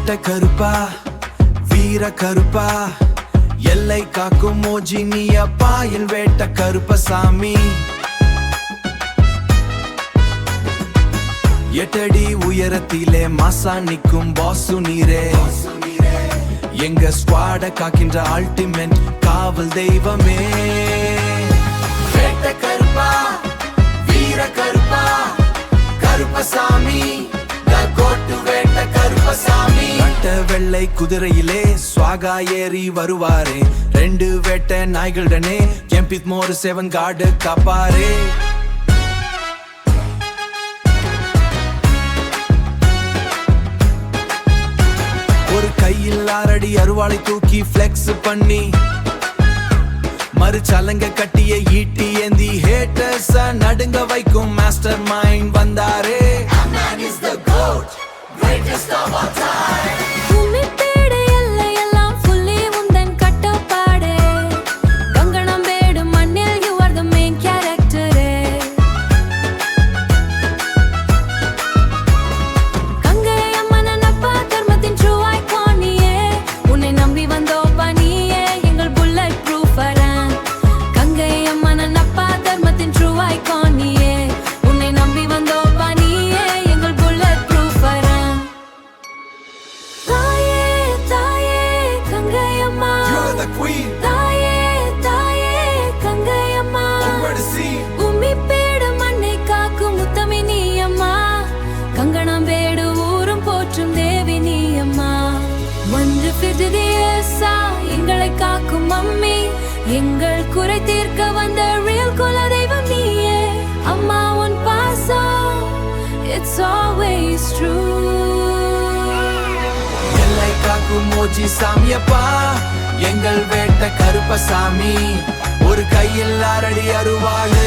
வேட்ட கருப்பா வீர கருப்பா எல்லை காக்கும் மோஜி நீயப்பா என் வேட்ட கருப்பசாமி. 8 அடி உயரத்திலே மாசா நிற்கும் பாசு நீரே, எங்க ஸ்குவாட காக்கின்ற அல்டிமேட் காவல் தெய்வமே. வேட்ட கருப்பா வீர கருப்பா கருப்பசாமி, கோட்டு வேட்ட கருப்பசாமி. கட்ட வெள்ளை குதிரையிலே ஸ்வாகா ஏறி வருவாரே, 2 வேட்ட நாய்களுடனே எம்பித் மோர் 7 காடு காப்பாரே. ஒரு கையில் 6 அடி அருவாளை தூக்கி ஃபிளெக்ஸ் பண்ணி, மறுச்சலங்க கட்டிய ஈட்டி ஏந்தி ஹேட்டர்ஸ் நடுங்க வைக்கும் மாஸ்டர் மைண்ட் வந்தாரே. எங்களை காக்கும் மம்மி, எங்கள் குறை தீர்க்க வந்த ரியல் குல தெய்வம் நீயே அம்மா. உன் பாசம் it's always true. எல்லை காக்கும் மோஜி சாமியப்பா எங்கள் வேட்ட கருப்பசாமி, ஒரு கையில் 6 அடி அருவாளு